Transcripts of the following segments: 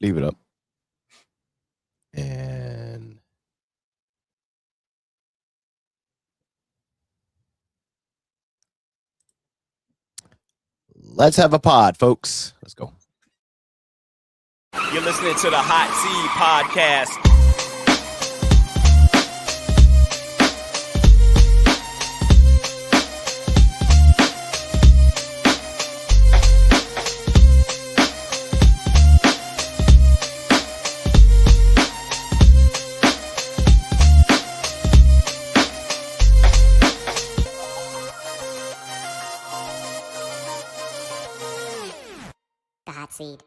Leave it up. And let's have a pod, folks. Let's go. You're listening to the Hot Seat Podcast. The Hot Seat.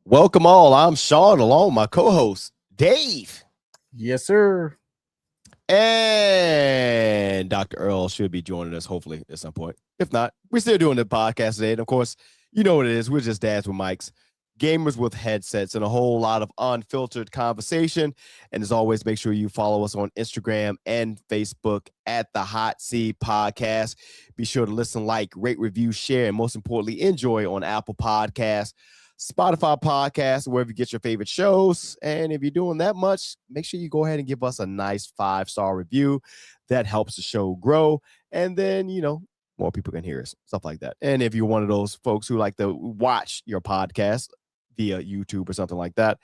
Welcome all. I'm Sean, along with my co-host, Dave. Yes, sir. And Dr. Earl should be joining us, hopefully, at some point. If not, we're still doing the podcast today. And of course, you know what it is. We're just dads with mics, gamers with headsets, and a whole lot of unfiltered conversation. And as always, make sure you follow us on Instagram and Facebook at the Hot Seat Podcast. Be sure to listen, like, rate, review, share, and most importantly, enjoy on Apple Podcasts, Spotify Podcast, wherever you get your favorite shows. And if you're doing that much, make sure you go ahead and give us a nice 5-star review. That helps the show grow. And then, more people can hear us, stuff like that. And if you're one of those folks who like to watch your podcast via YouTube or something like that,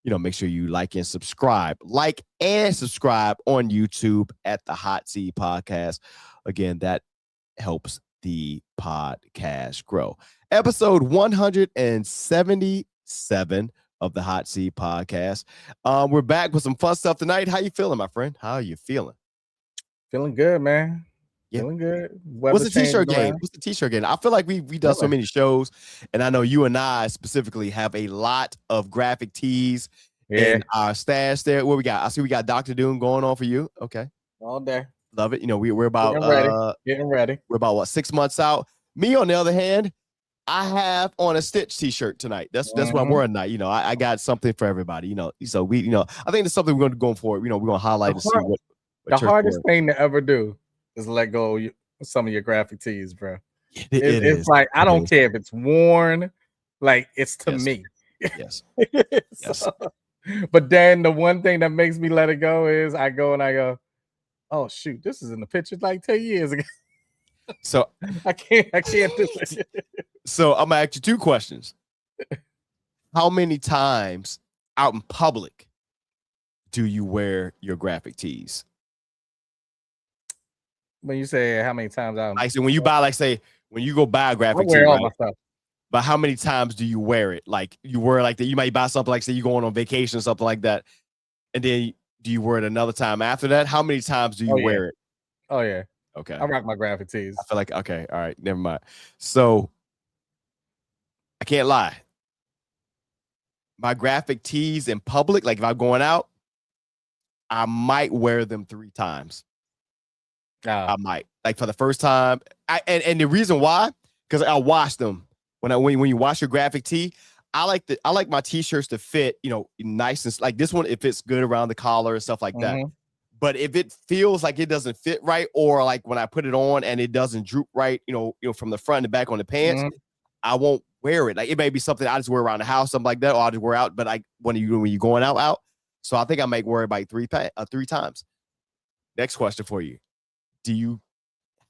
make sure you like and subscribe. Like and subscribe on YouTube at the Hot Seat Podcast. Again, that helps the podcast grow. Episode 177 of the Hot Seat Podcast. We're back with some fun stuff tonight. How you feeling, my friend? How are you feeling? Feeling good, man. Yeah. Feeling good. What's the t-shirt game? What's the t-shirt game? I feel like we done so many shows, and I know you and I specifically have a lot of graphic tees in our stash there. What we got? I see we got Dr. Doom going on for you. Okay. All day. Love it. We're about getting ready. We're about 6 months out. Me, on the other hand, I have on a Stitch t-shirt tonight. That's what I'm wearing tonight. I got something for everybody. So we, I think it's something we're going to go for. We're going to highlight and see what the hardest thing to ever do is let go of some of your graphic tees, bro. It's like, I don't care if it's worn, like it's to me. Yes. Yes. But then the one thing that makes me let it go is I go, oh shoot, this is in the picture like 10 years ago. So I can't do it. So I'm gonna ask you two questions. How many times out in public do you wear your graphic tees? When you say how many times out, I say when you buy, when you go buy a graphic tee, all my stuff. But how many times do you wear it? Like you wear like that, you might buy something like say you're going on vacation or something like that, and then do you wear it another time after that? How many times do you wear it? Oh yeah. Okay. I rock my graphic tees. I feel like okay, all right, never mind. So I can't lie. My graphic tees in public, like if I'm going out, I might wear them 3 times. I might, like for the first time. And the reason why, because I wash them. When you wash your graphic tee, I like my t-shirts to fit, nice and like this one, it fits good around the collar and stuff like that. But if it feels like it doesn't fit right, or like when I put it on and it doesn't droop right, from the front and back on the pants, I won't wear it. Like it may be something I just wear around the house, something like that, or I'll just wear out. But when you're going out. So I think I might wear it like 3 times. Next question for you. Do you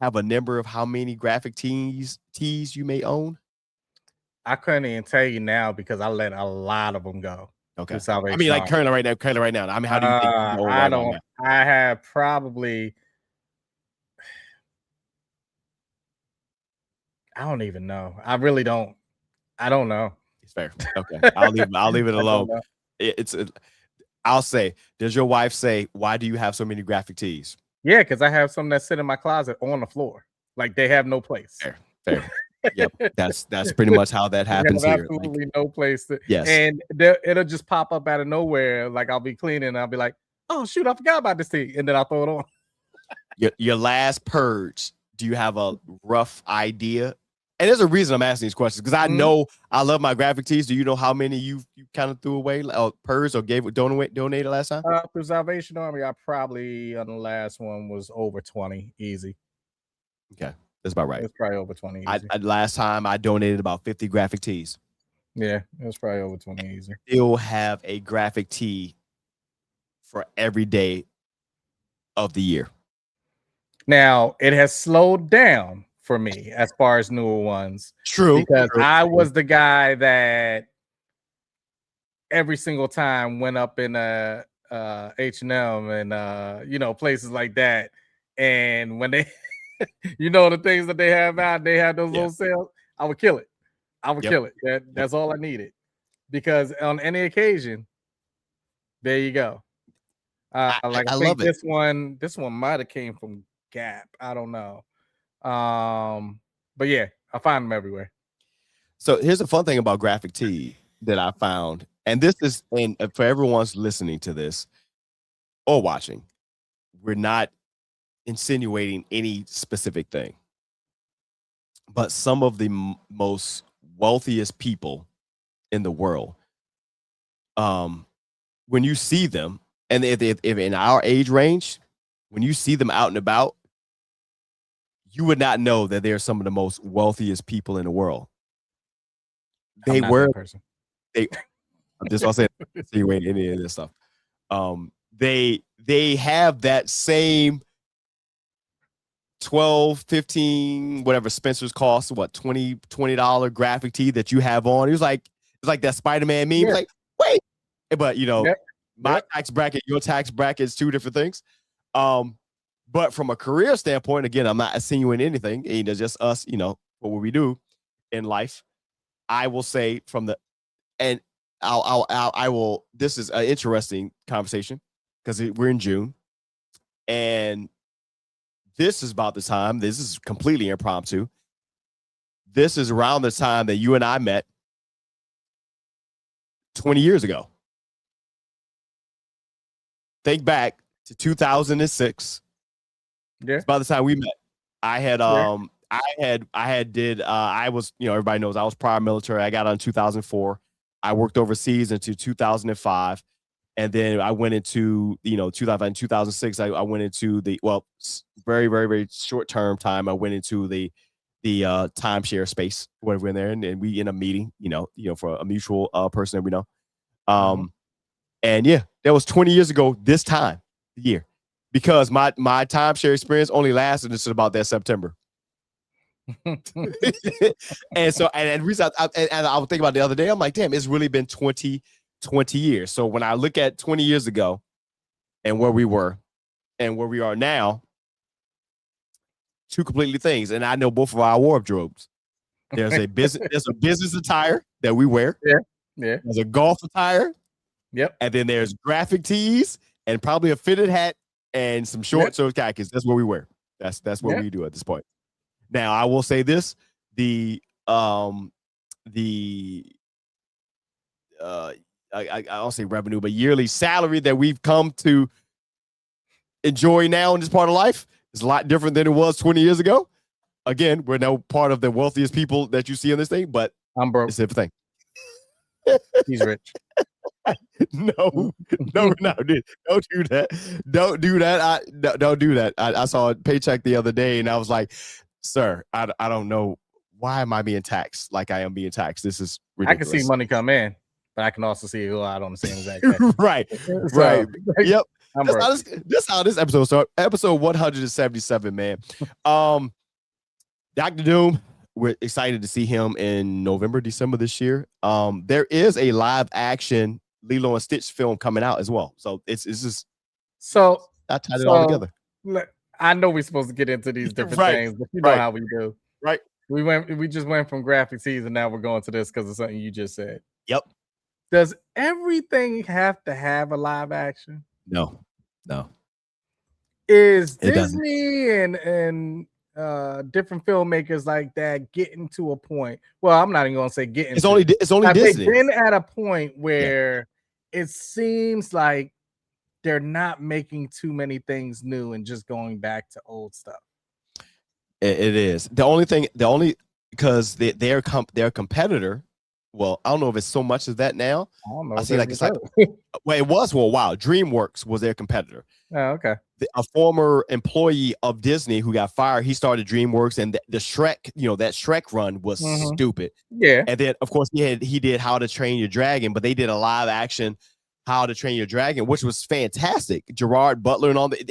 have a number of how many graphic tees you may own? I couldn't even tell you now because I let a lot of them go. Okay. I mean, like currently right now. I mean, how do you think? I have probably. I don't even know. I really don't. I don't know. It's fair. Okay. I'll leave it alone. I'll say, does your wife say, why do you have so many graphic tees? Yeah, because I have some that sit in my closet on the floor. Like they have no place. Fair. Yep. That's pretty much how that happens here. Absolutely no place. Yes. And it'll just pop up out of nowhere. Like I'll be cleaning and I'll be like, oh shoot, I forgot about this tee. And then I'll throw it on. Your last purge, do you have a rough idea? And there's a reason I'm asking these questions, because I know I love my graphic tees. Do you know how many you kind of threw away, purged or donated last time? Through Salvation Army, I probably on the last one was over 20, easy. Okay, that's about right. It's probably over 20. Easy. Last time I donated about 50 graphic tees. Yeah, it was probably over 20 easy. Still have a graphic tee for every day of the year. Now, it has slowed down for me as far as newer ones. True. Because I was the guy that every single time went up in a H&M and you know, places like that. And when they you know the things that they have out, they have those little sales, I would kill it. I would kill it. That's all I needed. Because on any occasion, there you go. I think this one might have came from Gap. I don't know. But yeah, I find them everywhere. So here's the fun thing about graphic tee that I found, and this is, and for everyone's listening to this or watching, we're not insinuating any specific thing, but some of the most wealthiest people in the world, when you see them, and if in our age range, when you see them out and about, you would not know that they're some of the most wealthiest people in the world. They were person. I'm just saying insinuating any of this stuff. They have that same 12, 15, whatever Spencer's cost, what, $20 graphic tee that you have on. It was like, it's like that Spider-Man meme. Like, wait, but you know, my tax bracket, your tax bracket is two different things. But from a career standpoint, again, I'm not insinuating anything. It's just us, you know, what we do in life. I will say from the, and I will, this is an interesting conversation because we're in June, and this is about the time, this is completely impromptu. This is around the time that you and I met 20 years ago. Think back to 2006. Yeah. It's about the time we met. I was, you know, everybody knows I was prior military. I got on in 2004. I worked overseas into 2005. And then I went into, you know, 2006, I went into the, well, very, very, very short-term time. I went into the timeshare space, whatever in there. And we end up meeting, you know, for a mutual person that we know. And yeah, that was 20 years ago this time, the year. Because my timeshare experience only lasted until about that September. And so, and reason I was thinking about the other day, I'm like, damn, it's really been 20 years. So when I look at 20 years ago and where we were and where we are now, two completely things. And I know both of our wardrobes. There's a business attire that we wear. Yeah. There's a golf attire. Yep. And then there's graphic tees and probably a fitted hat and some shorts or khakis. That's what we wear. That's what we do at this point. Now, I will say this: I don't say revenue, but yearly salary that we've come to enjoy now in this part of life is a lot different than it was 20 years ago. Again, we're now part of the wealthiest people that you see in this thing, but I'm broke. It's a different thing. He's rich. No, dude. Don't do that. Don't do that. Don't do that. I saw a paycheck the other day and I was like, sir, I don't know. Why am I being taxed like I am being taxed? This is ridiculous. I can see money come in, but I can also see it go out on the same exact day. Right. Yep. That's how this episode started. Episode 177, man. Dr. Doom, we're excited to see him in November, December this year. There is a live action Lilo and Stitch film coming out as well. So it's just I tied it all together. I know we're supposed to get into these different things, but you know how we do. Right. We just went from graphic tees and now we're going to this because of something you just said. Yep. Does everything have to have a live action? No. Is Disney and different filmmakers like that getting to a point? Well, I'm not even gonna say getting. It's only Disney. They've been at a point where it seems like they're not making too many things new and just going back to old stuff. It is because their competitor well, I don't know if it's so much of that now. I don't know. I if see like there's it's a like, well, it was for a while. DreamWorks was their competitor. Oh, okay. A former employee of Disney who got fired, he started DreamWorks, and the Shrek, that Shrek run was stupid. Yeah. And then, of course, he did How to Train Your Dragon, but they did a live action How to Train Your Dragon, which was fantastic. Gerard Butler and all that.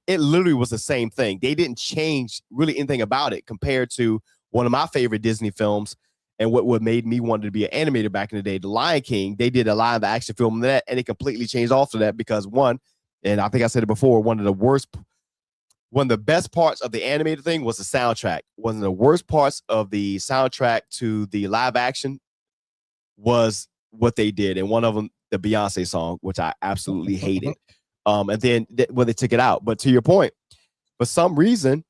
It literally was the same thing. They didn't change really anything about it compared to one of my favorite Disney films. And what made me want to be an animator back in the day, The Lion King. They did a live action film of that, and it completely changed off of that because one, and I think I said it before, one of the best parts of the animated thing was the soundtrack. One of the worst parts of the soundtrack to the live action was what they did. And one of them, the Beyonce song, which I absolutely hated. And then when they took it out. But to your point, for some reason,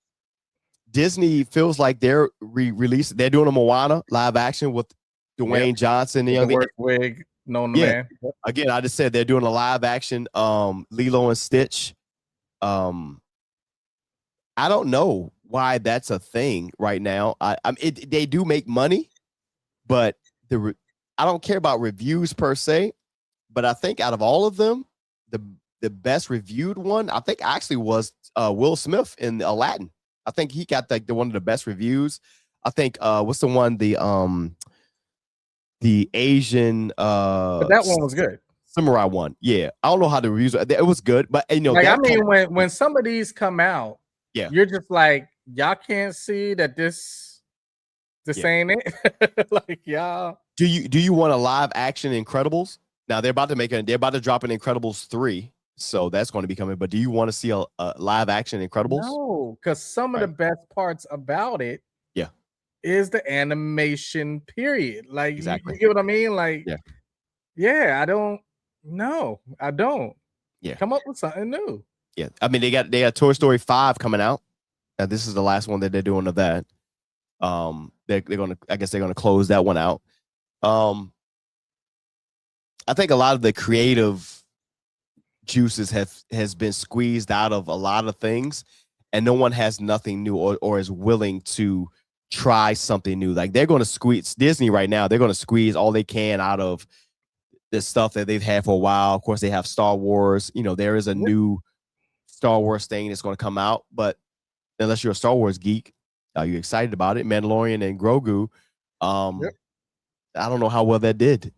Disney feels like they're releasing. They're doing a Moana live action with Dwayne Johnson. The worst wig known to man. Again, I just said they're doing a live action Lilo and Stitch. I don't know why that's a thing right now. They do make money, but I don't care about reviews per se. But I think out of all of them, the best reviewed one, I think actually was Will Smith in Aladdin. I think he got the one of the best reviews. I think what's the one, the Asian but that one was good. Samurai one. Yeah. I don't know how the reviews are. It was good, but like, I mean, when some of these come out, you're just like, y'all can't see that this ain't it. Like, y'all. Do you want a live action Incredibles? Now they're about to drop an Incredibles 3. So that's going to be coming. But do you want to see a live action Incredibles? No, because some of the best parts about it is the animation period. Like, exactly. You get what I mean? Like, I don't. No, I don't. Yeah. Come up with something new. Yeah. I mean, they got Toy Story 5 coming out. This is the last one that they're doing of that. They're gonna close that one out. I think a lot of the creative juices has been squeezed out of a lot of things, and no one has nothing new or is willing to try something new. Like, they're going to squeeze Disney right now. They're going to squeeze all they can out of the stuff that they've had for a while. Of course, they have Star Wars. There is a new Star Wars thing that's going to come out, but unless you're a Star Wars geek, are you excited about it? Mandalorian and Grogu. I don't know how well that did.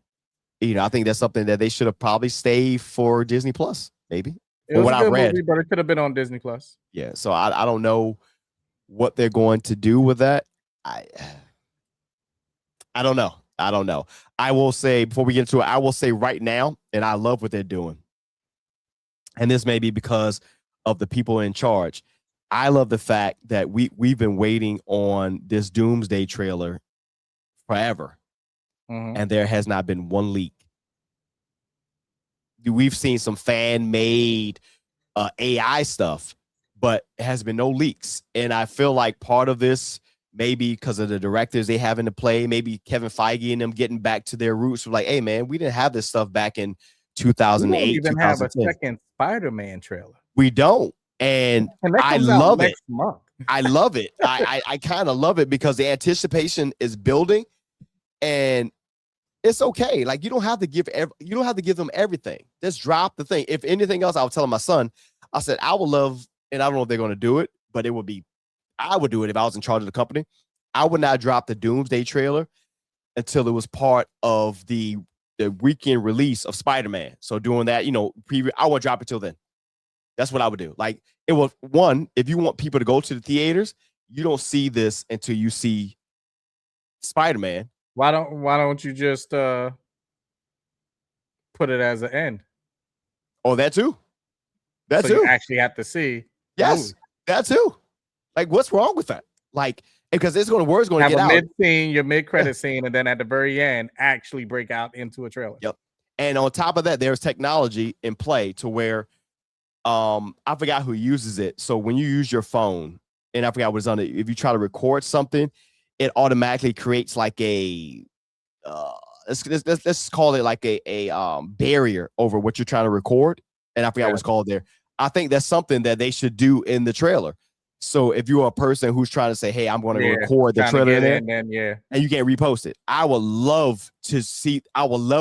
I think that's something that they should have probably stayed for Disney Plus, maybe. It was a good movie, but it could have been on Disney Plus. Yeah, so I don't know what they're going to do with that. I don't know. I will say, before we get into it, I will say right now, and I love what they're doing. And this may be because of the people in charge. I love the fact that we've been waiting on this Doomsday trailer forever. And there has not been one leak. We've seen some fan-made AI stuff, but it has been no leaks. And I feel like part of this, maybe because of the directors they have in the play, maybe Kevin Feige and them getting back to their roots. Like, hey, man, we didn't have this stuff back in 2008. We don't even have a second Spider-Man trailer. We don't. And I love it. I love it. I kind of love it because the anticipation is building. And it's okay. Like, you don't have to give them everything. Just drop the thing. If anything else, I was telling my son, I said, I would love, and I don't know if they're going to do it, but I would do it if I was in charge of the company. I would not drop the Doomsday trailer until it was part of the weekend release of Spider-Man. So doing that, preview, I would drop it till then. That's what I would do. Like, it was one, if you want people to go to the theaters, you don't see this until you see Spider-Man. Why don't you just put it as an end? Oh, that too. So you actually have to see. Yes, that too. Like, what's wrong with that? Like, because word's going to get out. Have a mid-scene, your mid-credit scene, and then at the very end, actually break out into a trailer. Yep. And on top of that, there's technology in play to where, I forgot who uses it. So when you use your phone, and I forgot what's on it, if you try to record something, it automatically creates like a let's call it like a barrier over what you're trying to record. And I forgot what's called there. I think that's something that they should do in the trailer. So if you're a person who's trying to say, hey, I'm going to record the trying to trailer get in there, in, then and you can't repost it, I would love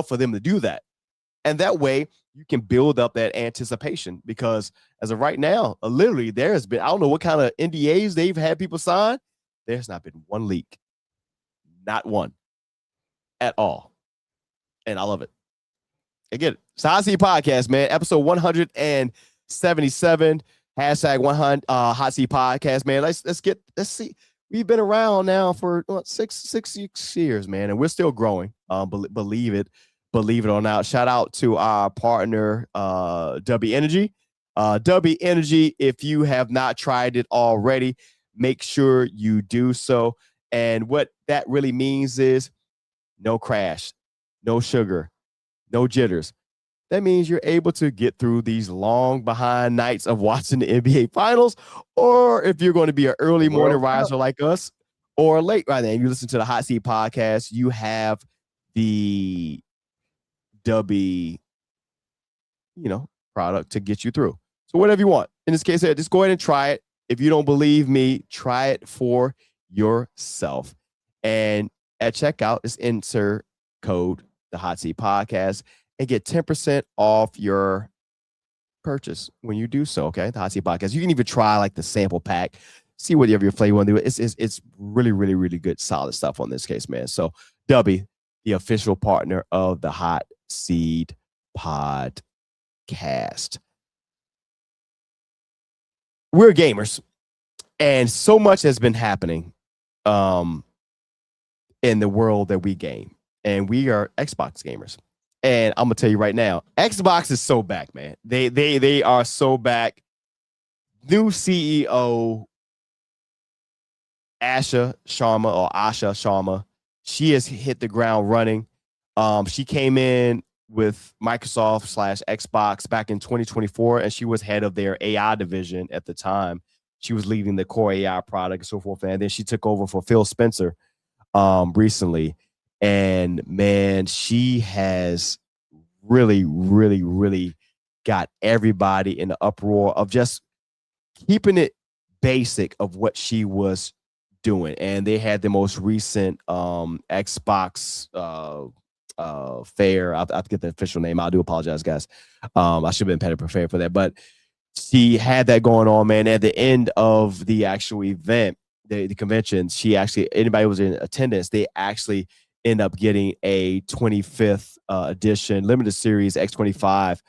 for them to do that. And that way you can build up that anticipation, because as of right now, literally there has been, I don't know what kind of NDAs they've had people sign. There's not been one leak, not one at all. And I love it. Again, it's the Hot Seat Podcast, man. Episode 177. Hashtag 100 Hot Seat Podcast, man. Let's see. We've been around now for six years, man, and we're still growing. Believe it or not. Shout out to our partner, DUBBY Energy. DUBBY Energy, if you have not tried it already, make sure you do so. And what that really means is no crash, no sugar, no jitters. That means you're able to get through these long behind nights of watching the NBA Finals, or if you're going to be an early morning riser like us, or late right then, you listen to the Hot Seat Podcast, you have the DUBBY, product to get you through. So whatever you want. In this case, just go ahead and try it. If you don't believe me, try it for yourself. And at checkout, just insert code the Hot Seat Podcast and get 10% off your purchase when you do so. Okay, the Hot Seat Podcast. You can even try like the sample pack, see whatever your flavor you want to do. It's really, really, really good, solid stuff on this case, man. So DUBBY, the official partner of the Hot Seat Podcast. We're gamers, and so much has been happening in the world that we game, and we are Xbox gamers. And I'm gonna tell you right now, Xbox is so back, man. They are so back. New CEO Asha Sharma, she has hit the ground running. She came in with Microsoft / Xbox back in 2024, and she was head of their AI division at the time. She was leading the core AI product and so forth. And then she took over for Phil Spencer recently. And man, she has really, really, really got everybody in the uproar of just keeping it basic of what she was doing. And they had the most recent Xbox fair. I'll get the official name. I do apologize, guys. I should have been better prepared for that. But she had that going on, man. At the end of the actual event, the convention, she actually, anybody who was in attendance, they actually end up getting a 25th edition limited series X25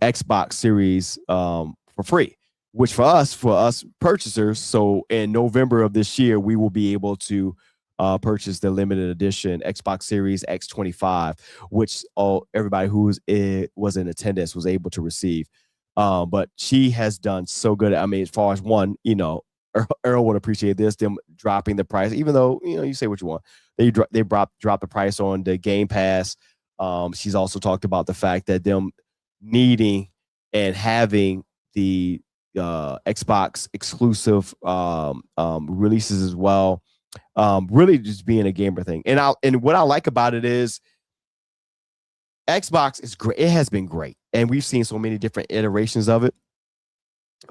Xbox series for free, which for us purchasers. So in November of this year, we will be able to purchase the limited edition Xbox Series X25, which everybody who was in attendance was able to receive. But she has done so good. I mean, as far as one, Earl would appreciate this, them dropping the price, even though, you say what you want. They dropped the price on the Game Pass. She's also talked about the fact that them needing and having the Xbox exclusive releases as well. Really just being a gamer thing. And what I like about it is Xbox is great. It has been great. And we've seen so many different iterations of it,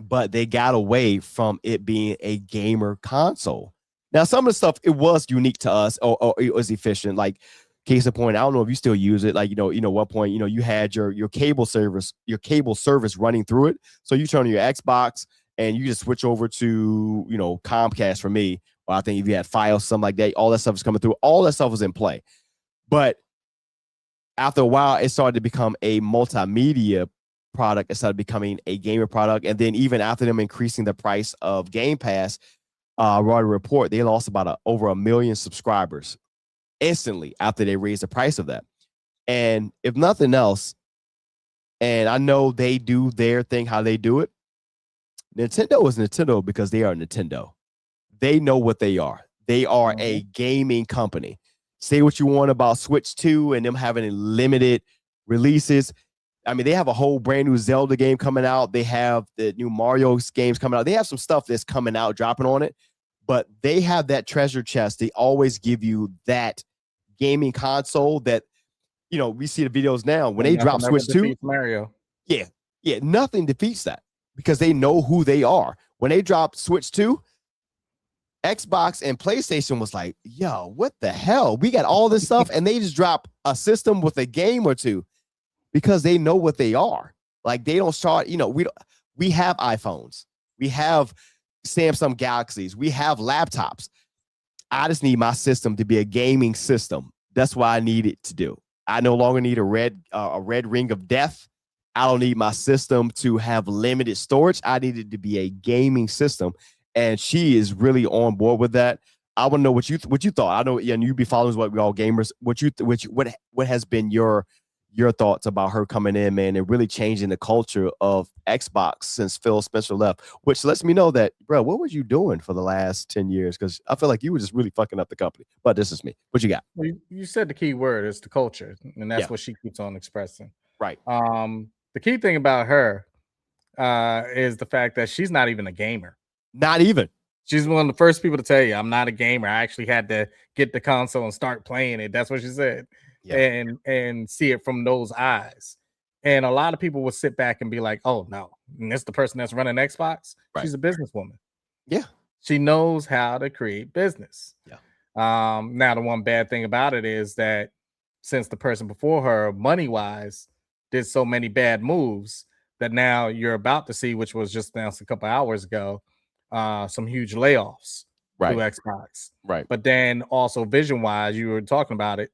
but they got away from it being a gamer console. Now, some of the stuff, it was unique to us, or it was efficient. Like, case in point, I don't know if you still use it. Like, one point, you had your cable service running through it. So you turn on your Xbox and you just switch over to, Comcast for me. Or I think if you had Fios, something like that, all that stuff is coming through. All that stuff was in play. But after a while, it started to become a multimedia product. It started becoming a gamer product. And then even after them increasing the price of Game Pass, Reuters report, they lost about over 1 million subscribers instantly after they raised the price of that. And if nothing else, and I know they do their thing, how they do it, Nintendo is Nintendo because they are Nintendo. They know what they are. They are a gaming company. Say what you want about Switch 2 and them having limited releases. I mean, they have a whole brand new Zelda game coming out. They have the new Mario games coming out. They have some stuff that's coming out, dropping on it. But they have that treasure chest. They always give you that gaming console that, we see the videos now. When they drop Switch 2, Mario. Yeah, nothing defeats that because they know who they are. When they dropped Switch 2, Xbox and PlayStation was like, yo, what the hell? We got all this stuff, and they just drop a system with a game or two because they know what they are. Like, they don't start, we have iPhones. We have Samsung Galaxies. We have laptops. I just need my system to be a gaming system. That's what I need it to do. I no longer need a red ring of death. I don't need my system to have limited storage. I need it to be a gaming system. And she is really on board with that. I want to know what you thought. I know, and you be following what we all gamers. What has been your thoughts about her coming in, man, and really changing the culture of Xbox since Phil Spencer left? Which lets me know that, bro, what was you doing for the last 10 years? Because I feel like you were just really fucking up the company. But this is me. What you got? Well, you said the key word is the culture, and that's what she keeps on expressing. Right. The key thing about her is the fact that she's not even a gamer. Not even. She's one of the first people to tell you, I'm not a gamer. I actually had to get the console and start playing it. That's what she said. Yeah. And see it from those eyes. And a lot of people would sit back and be like, oh, no. And this the person that's running Xbox. Right. She's a businesswoman. Yeah. She knows how to create business. Yeah. Now, the one bad thing about it is that since the person before her, money-wise, did so many bad moves that now you're about to see, which was just announced a couple hours ago, some huge layoffs through Xbox. Right. But then also vision-wise, you were talking about it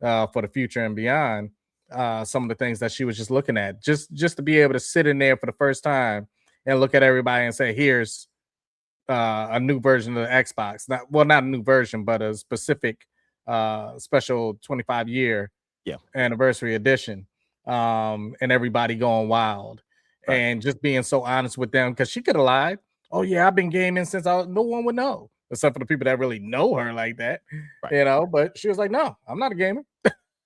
for the future and beyond, some of the things that she was just looking at, just to be able to sit in there for the first time and look at everybody and say, here's a new version of the Xbox. Not a new version, but a specific special 25-year anniversary edition. And everybody going wild. Right. And just being so honest with them, because she could have lied. Oh yeah, I've been gaming since no one would know, except for the people that really know her like that, But she was like, "No, I'm not a gamer.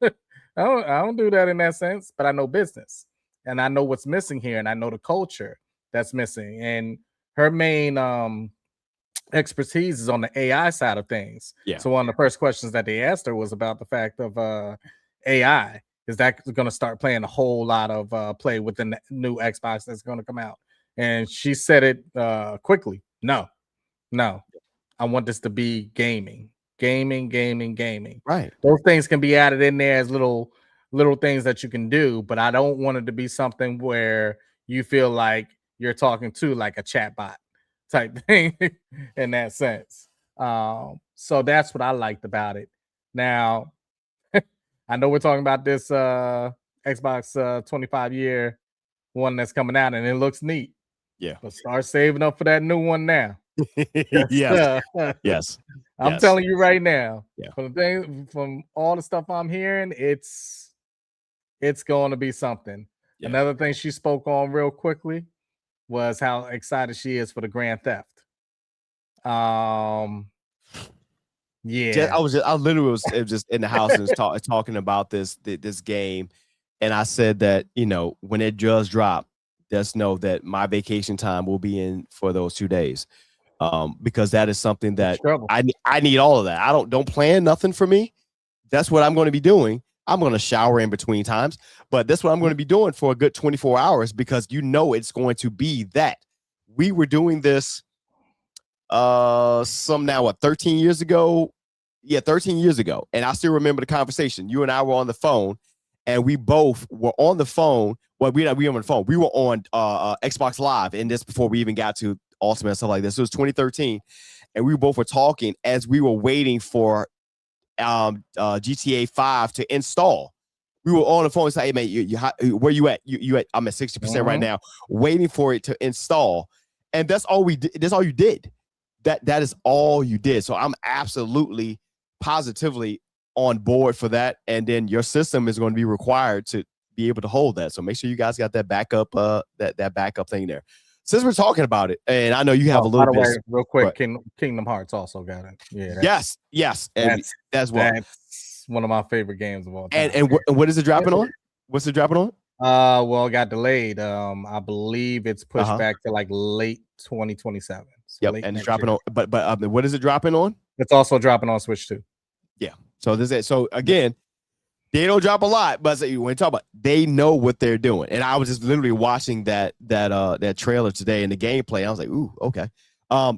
I don't do that in that sense. But I know business, and I know what's missing here, and I know the culture that's missing. And her main expertise is on the AI side of things. Yeah. So one of the first questions that they asked her was about the fact of AI. Is that going to start playing a whole lot of play within the new Xbox that's going to come out?" And she said it quickly. No. I want this to be gaming. Right. Those things can be added in there as little things that you can do, but I don't want it to be something where you feel like you're talking to like a chatbot type thing in that sense. So that's what I liked about it. Now, I know we're talking about this Xbox 25-year one that's coming out, and it looks neat. Yeah. But start saving up for that new one now. Yes. Yes. I'm telling you right now. Yeah. From all the stuff I'm hearing, it's going to be something. Yeah. Another thing she spoke on real quickly was how excited she is for the Grand Theft. Yeah, I literally was just in the house and was talking about this game, and I said that when it does drop, just know that my vacation time will be in for those 2 days, because that is something that I need all of that. I don't plan nothing for me. That's what I'm going to be doing. I'm going to shower in between times, but that's what I'm going to be doing for a good 24 hours because it's going to be that. We were doing this 13 years ago. Yeah, 13 years ago. And I still remember the conversation. You and I were on the phone, and we both were on the phone. Well, we were on the phone. We were on Xbox Live, and this before we even got to Ultimate and stuff like this. It was 2013, and we both were talking as we were waiting for GTA 5 to install. We were on the phone and said, "Hey man, where you at? You at? I'm at 60% right now, waiting for it to install." And that's all we did. That's all you did. That is all you did. So I'm absolutely, positively on board for that. And then your system is going to be required to be able to hold that. So make sure you guys got that backup, that backup thing there. Since we're talking about it, and I know you have a little bit. Real quick, Kingdom Hearts also got it. Yeah. Yes. And that's one of my favorite games of all time. And what is it dropping on? What's it dropping on? Well, it got delayed. I believe it's pushed back to like late 2027. So yep, and it's dropping on. But what is it dropping on? It's also dropping on Switch too. Yeah. So this is so again. They don't drop a lot, but when you talk about, they know what they're doing. And I was just literally watching that trailer today and the gameplay. I was like, ooh, okay.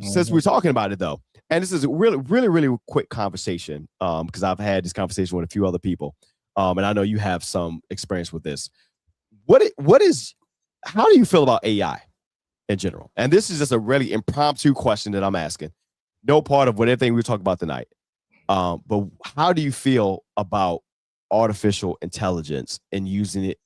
Since we're talking about it though, and this is a really quick conversation, because I've had this conversation with a few other people, and I know you have some experience with this. How do you feel about AI in general? And this is just a really impromptu question that I'm asking. No part of anything we talk about tonight. But how do you feel about artificial intelligence and using it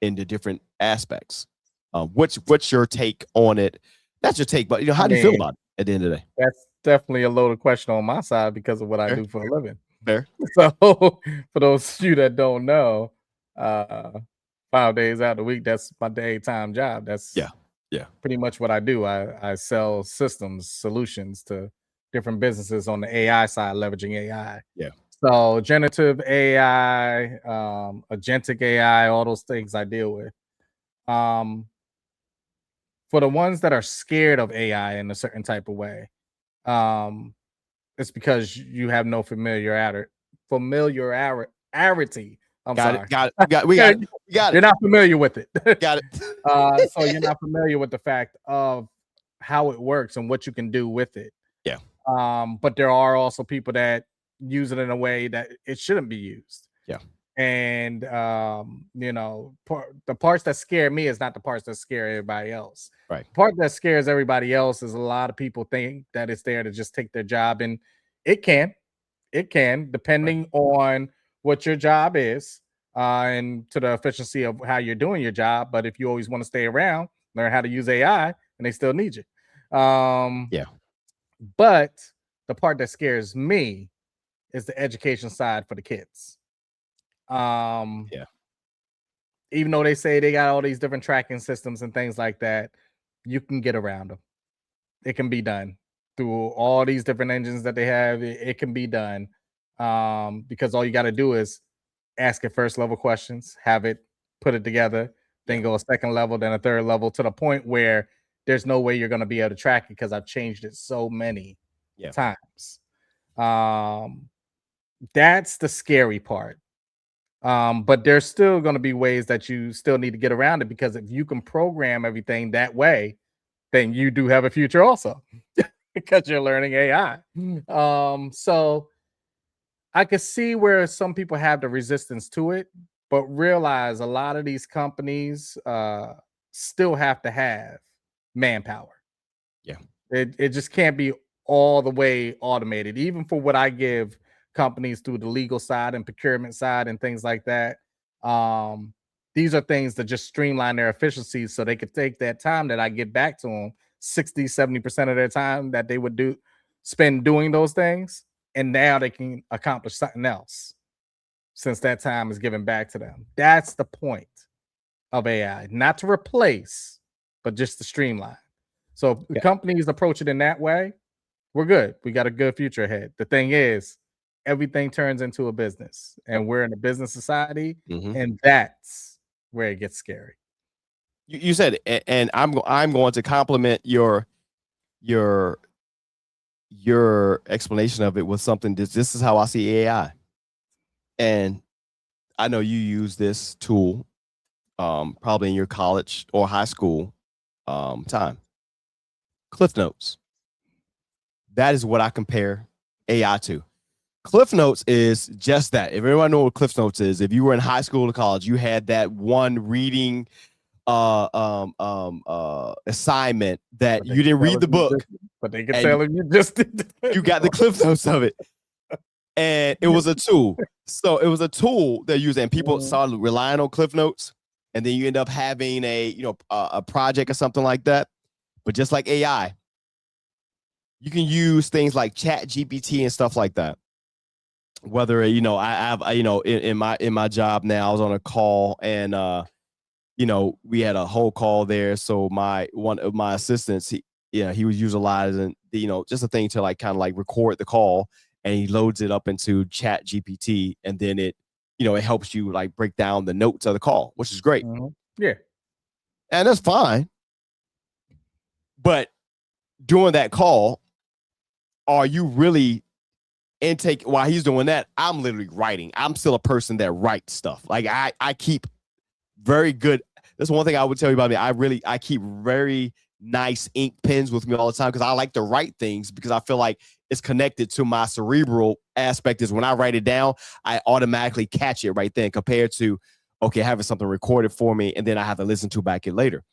in the different aspects? What's your take on it? That's your take, but how do you feel about it at the end of the day? That's definitely a loaded question on my side because of what I do for a living. Fair. So for those of you that don't know, 5 days out of the week, that's my daytime job. That's pretty much what I do. I sell systems, solutions to different businesses on the AI side, leveraging AI. Yeah. So generative AI, agentic AI, all those things I deal with. For the ones that are scared of AI in a certain type of way, it's because you have no familiarity. I'm sorry. Got it. You're not familiar with it. Got it. So you're not familiar with the fact of how it works and what you can do with it. Yeah. But there are also people that use it in a way that it shouldn't be used. Yeah. And the parts that scare me is not the parts that scare everybody else. Right. The part that scares everybody else is a lot of people think that it's there to just take their job, and it can depending on what your job is, and to the efficiency of how you're doing your job. But if you always want to stay around, learn how to use AI, and they still need you. But the part that scares me is the education side for the kids. Even though they say they got all these different tracking systems and things like that, you can get around them. It can be done through all these different engines that they have. It can be done, because all you got to do is ask it first level questions, have it put it together, then go a second level, then a third level, to the point where there's no way you're going to be able to track it because I've changed it so many times. That's the scary part. But there's still going to be ways that you still need to get around it, because if you can program everything that way, then you do have a future also because you're learning AI. So I can see where some people have the resistance to it, but realize a lot of these companies still have to have manpower. Yeah. It just can't be all the way automated, even for what I give companies through the legal side and procurement side and things like that. These are things that just streamline their efficiencies so they could take that time that I get back to them, 60-70% of their time that they would spend doing those things, and now they can accomplish something else since that time is given back to them. That's the point of AI, not to replace, but just to streamline. So if companies approach it in that way, we're good. We got a good future ahead. The thing is, everything turns into a business, and we're in a business society, and that's where it gets scary. You said, and I'm going to compliment your explanation of it with something. This is how I see AI, and I know you use this tool probably in your college or high school time. Cliff Notes. That is what I compare AI to. Cliff Notes is just that. If everyone knows what Cliff Notes is, if you were in high school or college, you had that one reading assignment that you didn't read the book, but they can tell you just did. You got the Cliff Notes of it, and it was a tool. So it was a tool that used, and people started relying on Cliff Notes, and then you end up having a project or something like that. But just like AI, you can use things like Chat GPT and stuff like that. Whether I have in my job now, I was on a call, and we had a whole call there. So one of my assistants, he was utilizing just a thing to kind of record the call, and he loads it up into Chat GPT, and then it helps you break down the notes of the call, which is great. Yeah, and that's fine. But during that call, are you really intake while he's doing that, I'm literally writing. I'm still a person that writes stuff. Like I keep very good. That's one thing I would tell you about me. I keep very nice ink pens with me all the time because I like to write things because I feel like it's connected to my cerebral aspect. Is when I write it down, I automatically catch it right then compared to, okay, having something recorded for me and then I have to listen to back it later.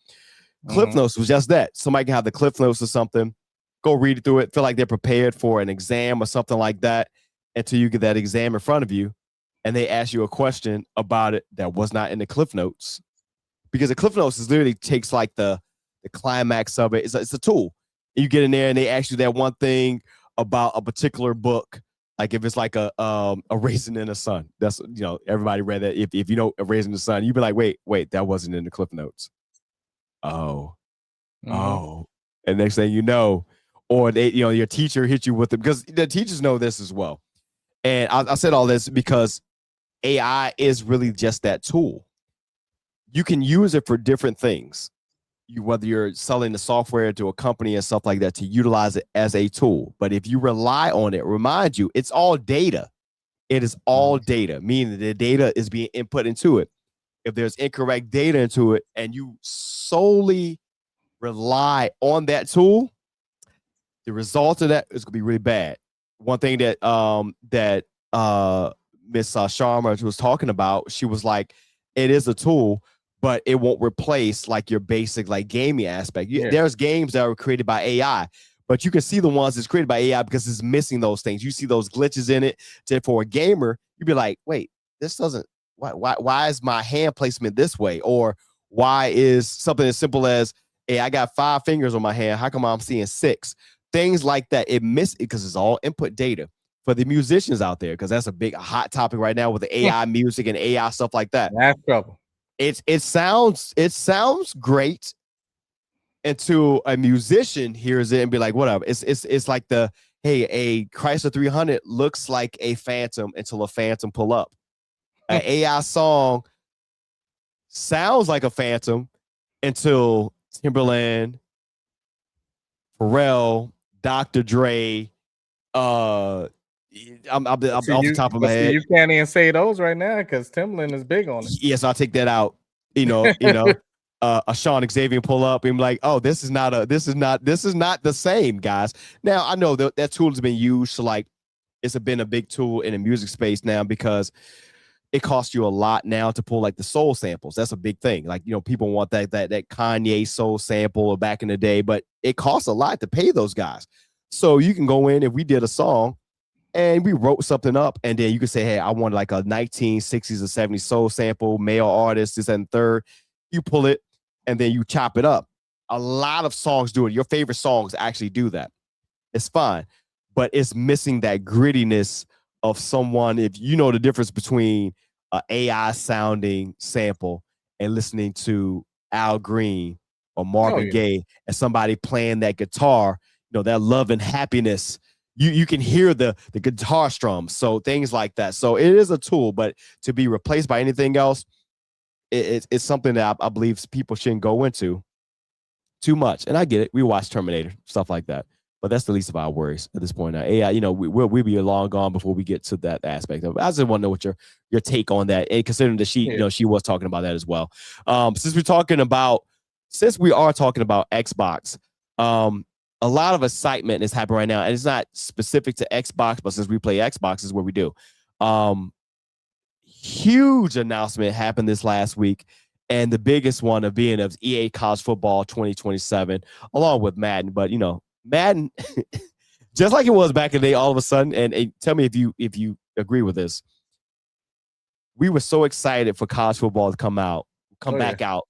Cliff Notes was just that. Somebody can have the Cliff Notes or something, go read it through it, feel like they're prepared for an exam or something like that until you get that exam in front of you and they ask you a question about it that was not in the Cliff Notes. Because the Cliff Notes is literally takes like the climax of it. It's a tool. You get in there and they ask you that one thing about a particular book. Like if it's like a Raisin in the Sun. That's, everybody read that. If you know A Raisin in the Sun, you'd be like, wait, that wasn't in the Cliff Notes. Oh. And next thing you know, or they, your teacher hit you with it because the teachers know this as well. And I said all this because AI is really just that tool. You can use it for different things. Whether you're selling the software to a company and stuff like that, to utilize it as a tool. But if you rely on it, remind you, it's all data. It is all data, meaning the data is being input into it. If there's incorrect data into it and you solely rely on that tool, the result of that is going to be really bad. One thing that Miss Sharma was talking about, she was like, it is a tool, but it won't replace like your basic like gaming aspect. There's games that are created by AI, but you can see the ones that's created by AI because it's missing those things. You see those glitches in it. For a gamer, you'd be like, wait, this doesn't, why is my hand placement this way? Or why is something as simple as, hey, I got 5 fingers on my hand. How come I'm seeing 6? Things like that. It misses because it's all input data. For the musicians out there, because that's a hot topic right now with the AI music and AI stuff like that. That's trouble. It sounds great until a musician hears it and be like, whatever. It's like a Chrysler 300 looks like a Phantom until a Phantom pull up. An AI song sounds like a Phantom until Timberland, Pharrell, Dr. Dre, I'm off the top of my head. You can't even say those right now because Timberland is big on it. Yes, I'll take that out. A Sean Xavier pull up and be like, oh, this is not the same, guys. Now I know that tool has been used to like, it's been a big tool in the music space now because it costs you a lot now to pull like the soul samples. That's a big thing. Like, people want that Kanye soul sample back in the day, but it costs a lot to pay those guys. So you can go in, if we did a song and we wrote something up, and then you can say, hey, I want like a 1960s or 70s soul sample, male artist, this and third. You pull it and then you chop it up. A lot of songs do it. Your favorite songs actually do that. It's fine, but it's missing that grittiness of someone. If you know the difference between an AI sounding sample and listening to Al Green or Marvin Gaye and somebody playing that guitar, that love and happiness, you can hear the guitar strums. So things like that. So it is a tool, but to be replaced by anything else, it's something that I believe people shouldn't go into too much. And I get it. We watch Terminator, stuff like that. But that's the least of our worries at this point now. AI, we'll be long gone before we get to that aspect of it. I just want to know what your take on that. And considering that she was talking about that as well. Since we are talking about Xbox, a lot of excitement is happening right now. And it's not specific to Xbox, but since we play Xbox is what we do. Huge announcement happened this last week. And the biggest one of EA College Football 2027, along with Madden. But, Madden, just like it was back in the day, all of a sudden, and tell me if you agree with this. We were so excited for college football to come back out.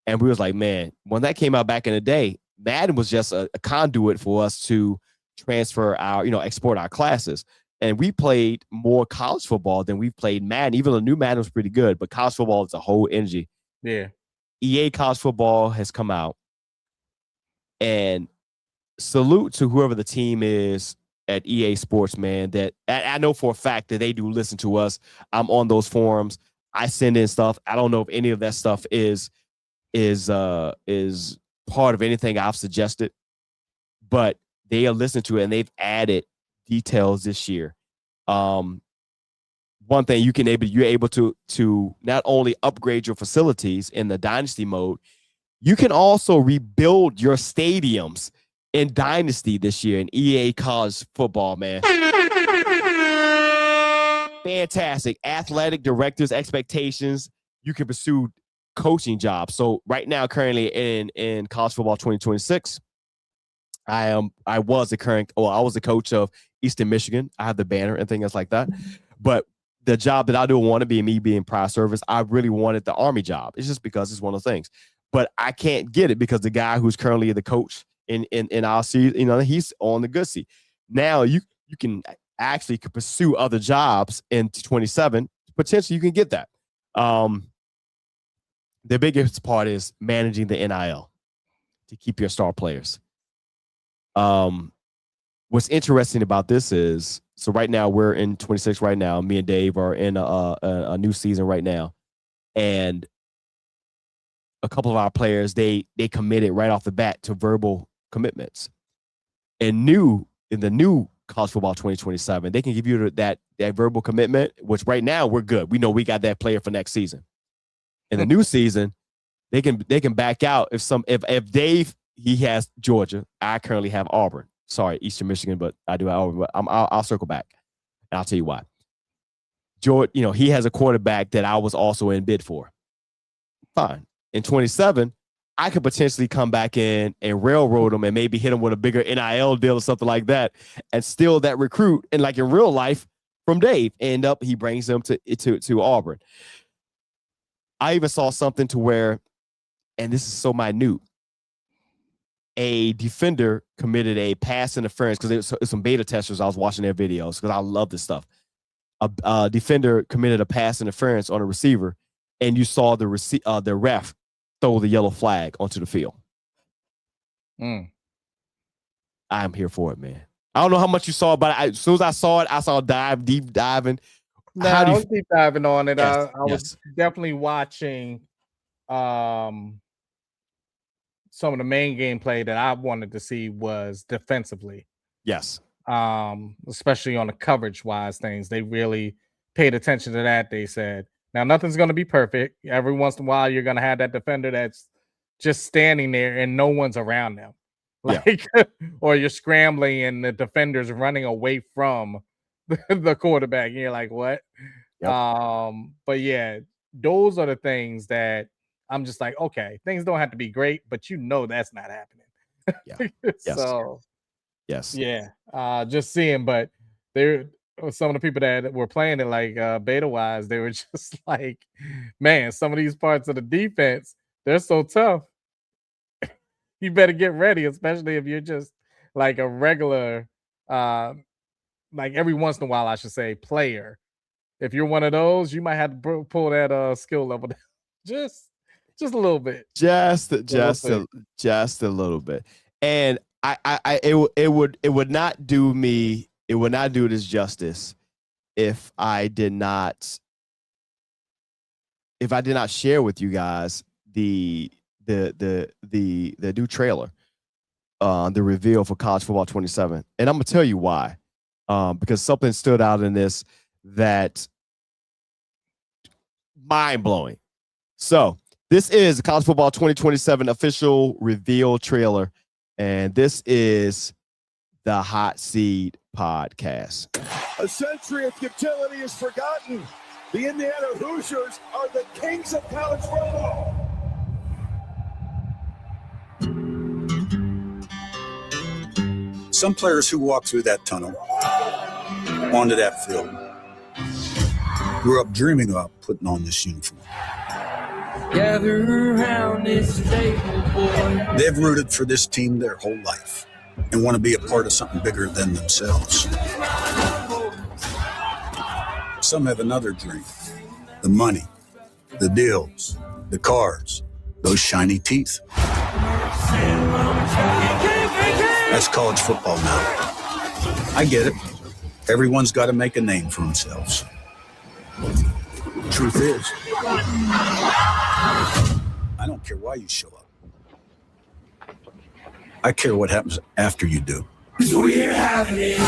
And we was like, man, when that came out back in the day, Madden was just a conduit for us to transfer our, export our classes. And we played more college football than we played Madden. Even the new Madden was pretty good, but college football is a whole energy. Yeah. EA College Football has come out. And salute to whoever the team is at EA Sports, man. That I know for a fact that they do listen to us. I'm on those forums. I send in stuff. I don't know if any of that stuff is part of anything I've suggested, but they are listening to it and they've added details this year. one thing you're able to not only upgrade your facilities in the dynasty mode, you can also rebuild your stadiums in Dynasty this year in EA College Football, man. Fantastic. Athletic directors' expectations. You can pursue coaching jobs. So right now, currently in College Football 2026, I was the coach of Eastern Michigan. I have the banner and things like that. But the job that I do want to be, me being prior service, I really wanted the Army job. It's just because it's one of the things. But I can't get it because the guy who's currently the coach in our season, he's on the good seat. Now you can actually pursue other jobs in 27. Potentially you can get that. The biggest part is managing the NIL to keep your star players. What's interesting about this is, so right now we're in 26 right now. Me and Dave are in a new season right now. And a couple of our players, they committed right off the bat to verbal commitments. And in the new College Football 2027, they can give you that verbal commitment, which right now we're good. We know we got that player for next season. In the new season, they can back out if Dave, he has Georgia. I currently have Auburn. Sorry, Eastern Michigan, but I do have Auburn. But I'll circle back, and I'll tell you why. George, he has a quarterback that I was also in bid for. Fine. In 27, I could potentially come back in and railroad him and maybe hit him with a bigger NIL deal or something like that, and steal that recruit. And like in real life, from Dave, he brings them to Auburn. I even saw something to where, and this is so minute, a defender committed a pass interference because it's some beta testers. I was watching their videos because I love this stuff. A defender committed a pass interference on a receiver, and you saw the ref throw the yellow flag onto the field. I'm here for it, man. I don't know how much you saw, but as soon as I saw it, I saw deep diving. No, I was deep diving on it. Yes, I was definitely watching some of the main gameplay that I wanted to see was defensively. Yes. Especially on the coverage wise things. They really paid attention to that. They said, now nothing's going to be perfect. Every once in a while, you're going to have that defender that's just standing there and no one's around them. Or you're scrambling and the defender's running away from the quarterback. And you're like, what? Yep. But yeah, those are the things that I'm just like, okay, things don't have to be great, but that's not happening. Yeah. So yes. Yeah. Just seeing, but there some of the people that were playing it like beta wise, they were just like, man, some of these parts of the defense, they're so tough. You better get ready, especially if you're just like a regular like every once in a while, I should say, player. If you're one of those, you might have to pull that skill level down just a little bit. Just a little bit. And it would not do this justice if I did not share with you guys the new trailer, the reveal for College Football 27. And I'm gonna tell you why. Because something stood out in this that mind-blowing. So this is the College Football 2027 official reveal trailer, and this is the Hot Seat Podcast. A century of futility is forgotten. The Indiana Hoosiers are the kings of college football. Some players who walk through that tunnel onto that field grew up dreaming about putting on this uniform. Gather around this table, boy. They've rooted for this team their whole life and want to be a part of something bigger than themselves. Some have another dream: the money, the deals, the cars, those shiny teeth. That's college football now. I get it. Everyone's got to make a name for themselves. Truth is, I don't care why you show up. I care what happens after you do. We're having it.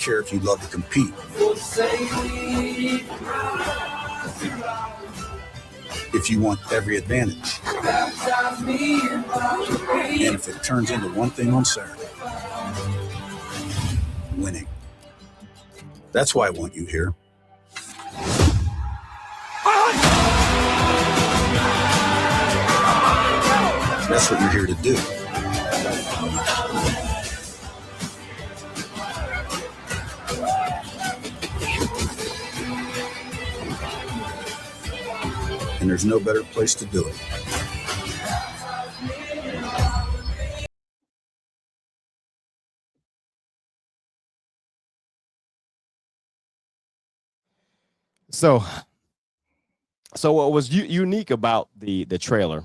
care if you love to compete. If you want every advantage. And if it turns into one thing on Saturday, winning. That's why I want you here. That's what you're here to do. And there's no better place to do it. So what was unique about the trailer?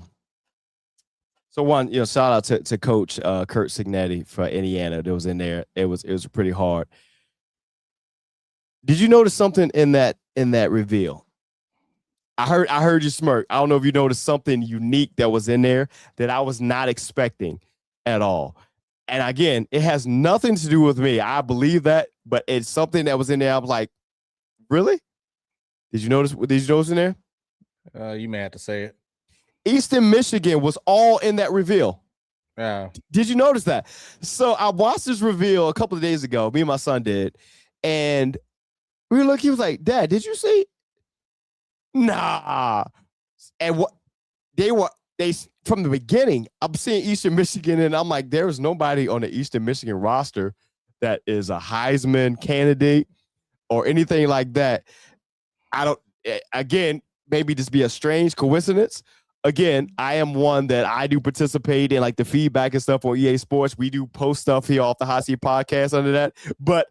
So one, shout out to Coach Kurt Signetti for Indiana that was in there. It was pretty hard. Did you notice something in that reveal? I heard you smirk. I don't know if you noticed something unique that was in there that I was not expecting at all. And again, it has nothing to do with me. I believe that, but it's something that was in there. I was like, really? Did you notice in there? You may have to say it. Eastern Michigan was all in that reveal. Yeah. Did you notice that? So I watched this reveal a couple of days ago. Me and my son did. And we look, he was like, Dad, did you see? Nah. And what they from the beginning, I'm seeing Eastern Michigan, and I'm like, there is nobody on the Eastern Michigan roster that is a Heisman candidate or anything like that. Again, maybe just be a strange coincidence. Again, I am one that I do participate in like the feedback and stuff on EA Sports. We do post stuff here off the Hot Seat Podcast under that. But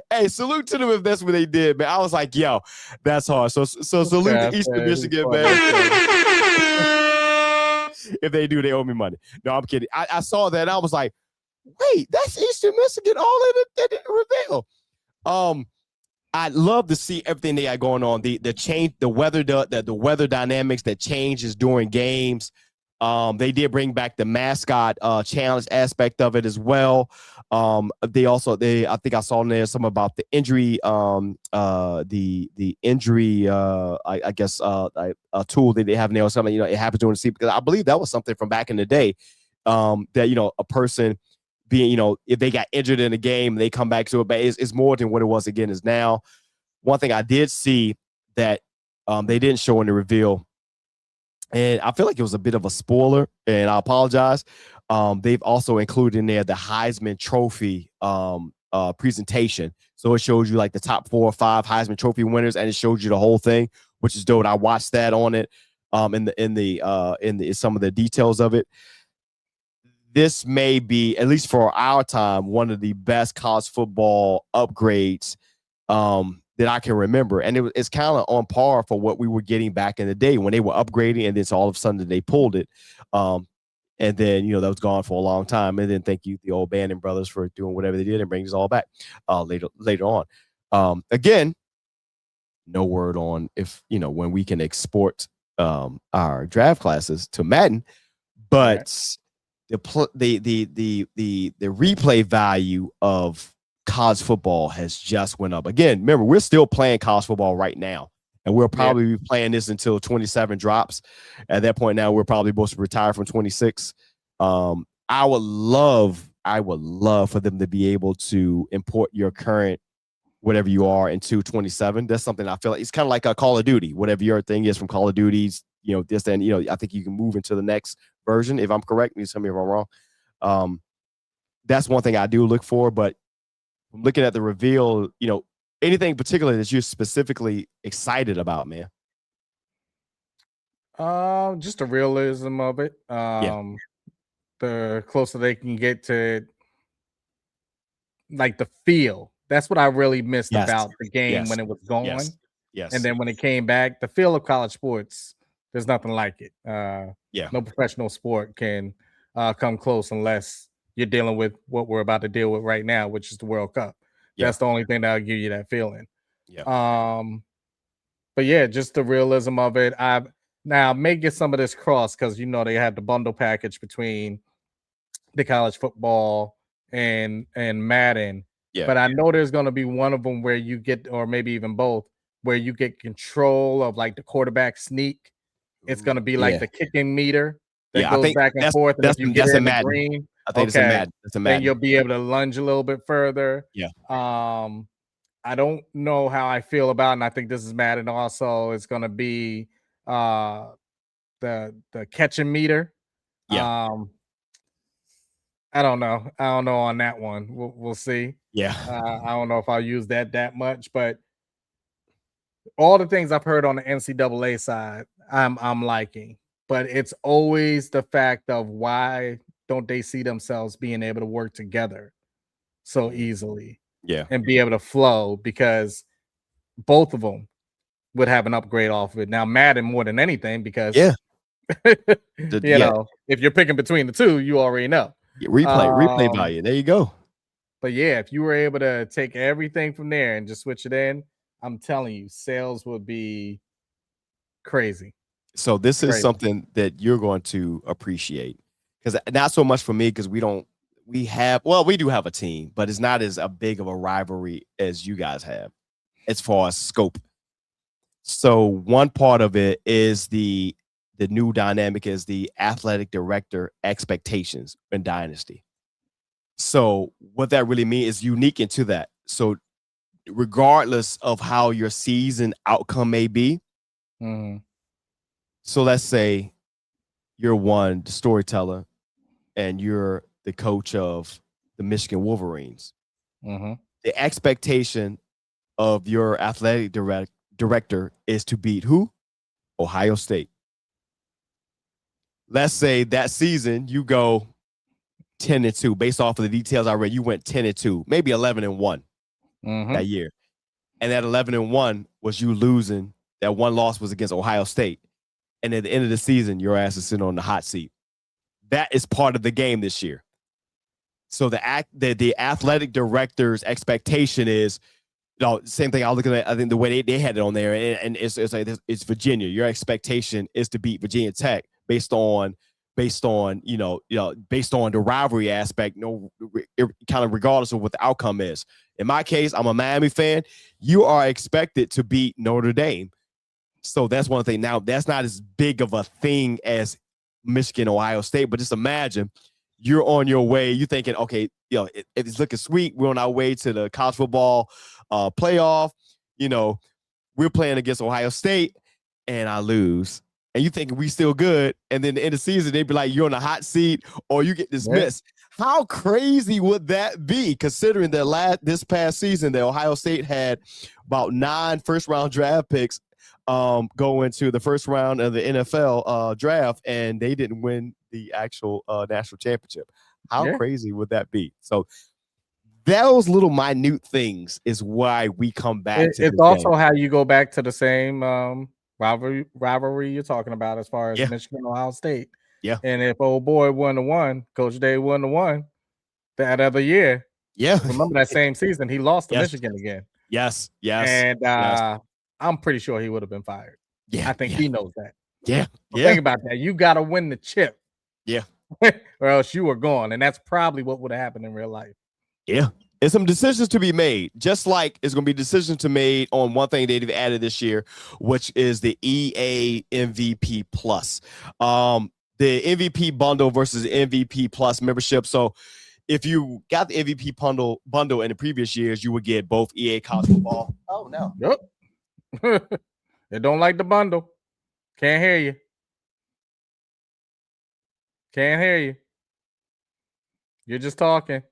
hey, salute to them if that's what they did, man. I was like, yo, that's hard. So salute to Eastern Michigan, man. If they do, they owe me money. No, I'm kidding. I saw that and I was like, wait, that's Eastern Michigan all in the reveal. I'd love to see everything they got going on. The change, the weather dynamics that changes during games. They did bring back the mascot challenge aspect of it as well. I think I saw in there some about the injury, the injury, I guess a tool that they have in there or something. It happens during the season, because I believe that was something from back in the day. That a person being, if they got injured in a game, they come back to it, but it's more than what it was again is now. One thing I did see that they didn't show in the reveal, and I feel like it was a bit of a spoiler, and I apologize. They've also included in there the Heisman Trophy presentation. So it shows you like the top 4 or 5 Heisman Trophy winners, and it shows you the whole thing, which is dope. I watched that on it, in some of the details of it. This may be, at least for our time, one of the best college football upgrades that I can remember. And it's kind of on par for what we were getting back in the day when they were upgrading, and then so all of a sudden they pulled it. And then, that was gone for a long time. And then thank you, the old Bannon brothers, for doing whatever they did and bringing us all back later on. Again, no word on if, when we can export our draft classes to Madden, but the replay value of college football has just went up. Again, remember, we're still playing college football right now, and we'll probably be playing this until 27 drops. At that point now, we're probably supposed to retire from 26. I would love for them to be able to import your current whatever you are into 27. That's something I feel like it's kind of like a Call of Duty, whatever your thing is from Call of Duties, this and I think you can move into the next version, if I'm correct. Please tell me if I'm wrong. That's one thing I do look for, but looking at the reveal, anything particular that you're specifically excited about, man? Just the realism of it. The closer they can get to like the feel. That's what I really missed about the game when it was going. Yes. And then when it came back, the feel of college sports, there's nothing like it. No professional sport can come close unless you're dealing with what we're about to deal with right now, which is the World Cup. That's the only thing that'll give you that feeling. But yeah, just the realism of it. I may get some of this cross because they have the bundle package between the college football and Madden. Yeah. But I know there's going to be one of them where you get, or maybe even both, where you get control of like the quarterback sneak. It's going to be like the kicking meter that I goes think back and forth. And if you get that's it a in the Madden. green, I think it's a Madden. It's a then Madden. you'll be able to lunge a little bit further. Yeah. I don't know how I feel about, and I think this is Madden also. It's going to be the catching meter. Yeah. I don't know. I don't know on that one. We'll see. Yeah. I don't know if I'll use that much, but all the things I've heard on the NCAA side, I'm liking. But it's always the fact of why don't they see themselves being able to work together so easily? Yeah. And be able to flow, because both of them would have an upgrade off of it. Now, Madden more than anything, because Yeah. know, if you're picking between the two, you already know. Replay value. There you go. But yeah, if you were able to take everything from there and just switch it in, I'm telling you, sales would be crazy. So this is something that you're going to appreciate, because not so much for me, because we do have a team, but it's not as a big of a rivalry as you guys have as far as scope. So one part of it is the new dynamic is the athletic director expectations in Dynasty. So what that really means is unique into that. So regardless of how your season outcome may be, so let's say you're the storyteller, and you're the coach of the Michigan Wolverines. The expectation of your athletic director is to beat who? Ohio State. Let's say that season you go 10-2, based off of the details I read. You went 10-2, maybe 11-1 that year, and that 11-1 was you losing. That one loss was against Ohio State, and at the end of the season, your ass is sitting on the hot seat. That is part of the game this year. So the athletic director's expectation is, same thing. I was looking at, I think the way they had it on there, and it's like it's Virginia. Your expectation is to beat Virginia Tech based on based on the rivalry aspect, kind of regardless of what the outcome is. In my case, I'm a Miami fan. You are expected to beat Notre Dame. So that's one thing. Now, that's not as big of a thing as Michigan, Ohio State, but just imagine you're on your way. You're thinking, okay, it's looking sweet. We're on our way to the college football playoff. We're playing against Ohio State, and I lose. And you thinking we still good, and then the end of the season, they'd be like, you're on a hot seat or you get dismissed. Yeah. How crazy would that be, considering that this past season that Ohio State had about 9 first-round draft picks go into the first round of the NFL draft, and they didn't win the actual national championship. How crazy would that be? So those little minute things is why we come back to it's also game. How you go back to the same rivalry you're talking about as far as Michigan, Ohio State. Yeah. And if old boy won the one, Coach Day won the one that other year. Yeah. Remember that same season, he lost to Michigan again. Yes. And I'm pretty sure he would have been fired. Yeah. I think he knows that. Yeah. But think about that. You got to win the chip. Yeah. Or else you were gone. And that's probably what would have happened in real life. Yeah. There's some decisions to be made, just like it's going to be decisions to be made on one thing they've added this year, which is the EA MVP Plus. The MVP bundle versus MVP Plus membership. So if you got the MVP bundle in the previous years, you would get both EA college football. Oh, no. Yep. They don't like the bundle. Can't hear you. Can't hear you. You're just talking.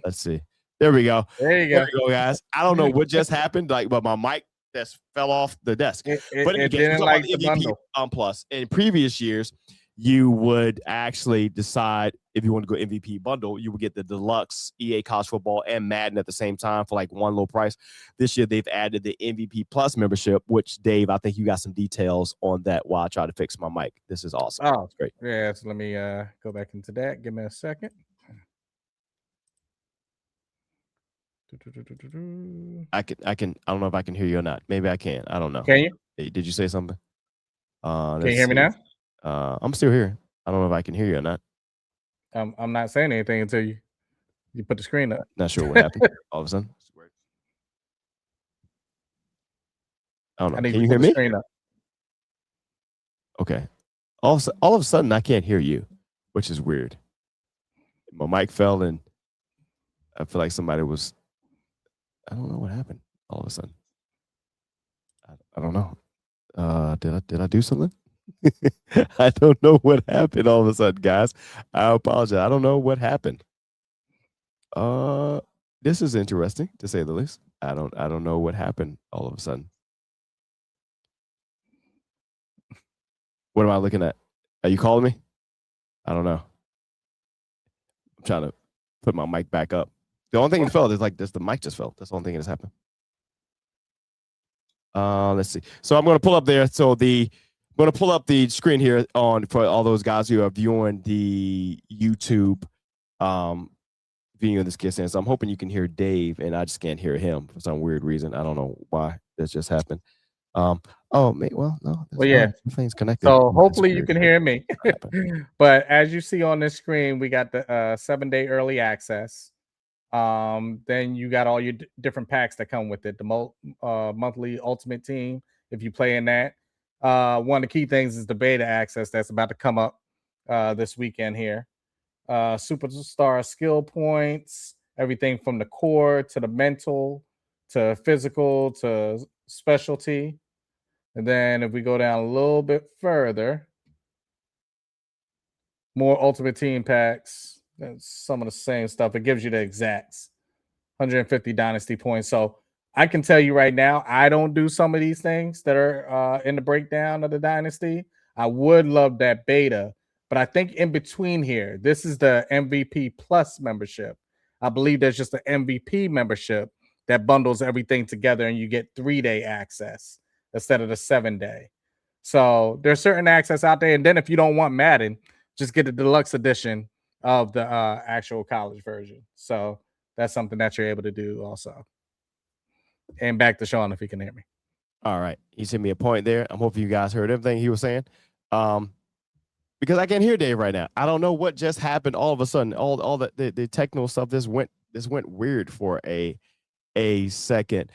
Let's see. There we go. There you go, guys. I don't know what just happened, but my mic just fell off the desk. But it didn't like the MVP Plus. In previous years, you would actually decide if you want to go MVP bundle. You would get the deluxe EA college football and Madden at the same time for like one low price. This year, they've added the MVP Plus membership, which, Dave, I think you got some details on that while I try to fix my mic. This is awesome. Oh, it's great. Yeah, so let me go back into that. Give me a second. I don't know if I can hear you or not. Maybe I can. I don't know. Can you? Hey, did you say something? Can you hear me now? I'm still here. I don't know if I can hear you or not. I'm not saying anything until you. You put the screen up. Not sure what happened. All of a sudden. I don't know. Can you hear put the me? screen up. Okay. All of a sudden, I can't hear you, which is weird. My mic fell, and I feel like somebody was. I don't know what happened. All of a sudden, I don't know. Did I do something? I don't know what happened. All of a sudden, guys, I apologize. I don't know what happened. This is interesting to say the least. I don't know what happened. All of a sudden. What am I looking at? Are you calling me? I don't know. I'm trying to put my mic back up. The only thing that fell is like this. The mic just fell. That's the only thing that's happened. Let's see. So I'm going to pull up there. So I'm going to pull up the screen here for all those guys who are viewing the YouTube video of this kiss. So I'm hoping you can hear Dave, and I just can't hear him for some weird reason. I don't know why that just happened. No. Well, yeah. Things connected. So hopefully you can hear me. But as you see on this screen, we got the 7-day early access. Then you got all your different packs that come with it. The monthly Ultimate Team, if you play in that. One of the key things is the beta access that's about to come up this weekend here. Superstar skill points, everything from the core to the mental to physical to specialty. And then if we go down a little bit further, more Ultimate Team packs. That's some of the same stuff. It gives you the exacts, 150 Dynasty points. So I can tell you right now, I don't do some of these things that are in the breakdown of the Dynasty. I would love that beta, but I think in between here, this is the MVP Plus membership. I believe there's just an MVP membership that bundles everything together, and you get 3-day access instead of the 7-day. So there's certain access out there. And then if you don't want Madden, just get the deluxe edition of the actual college version. So that's something that you're able to do also. And back to Sean, if he can hear me. All right. He sent me a point there. I'm hoping you guys heard everything he was saying. Because I can't hear Dave right now. I don't know what just happened all of a sudden. All the technical stuff this went weird for a second.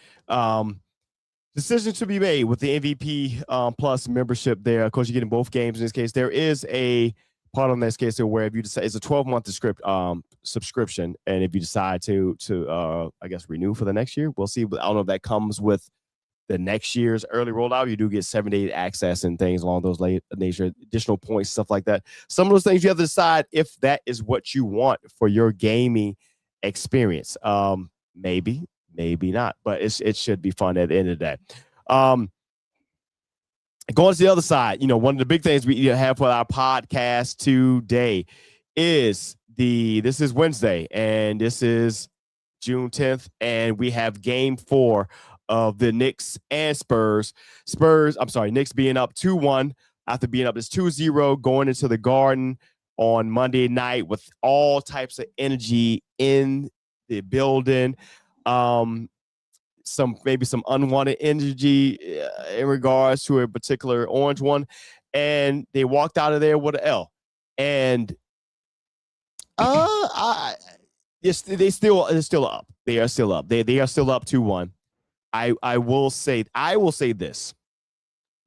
Decision to be made with the MVP Plus membership there. Of course, you're getting both games in this case. There is a part on this case where if you decide, it's a 12-month subscription, and if you decide to I guess renew for the next year, we'll see. But I don't know if that comes with the next year's early rollout. You do get 7-day access and things along those nature, additional points, stuff like that. Some of those things you have to decide if that is what you want for your gaming experience. Maybe not, but it should be fun at the end of the day. Going to the other side, one of the big things we have for our podcast today is this is Wednesday, and this is June 10th, and we have game 4 of the Knicks and Spurs. Knicks being up 2-1 after being up 2-0 going into the Garden on Monday night with all types of energy in the building. Maybe some unwanted energy in regards to a particular orange one, and they walked out of there with an L. And they're still up. They are still up. They are still up 2-1. I will say this.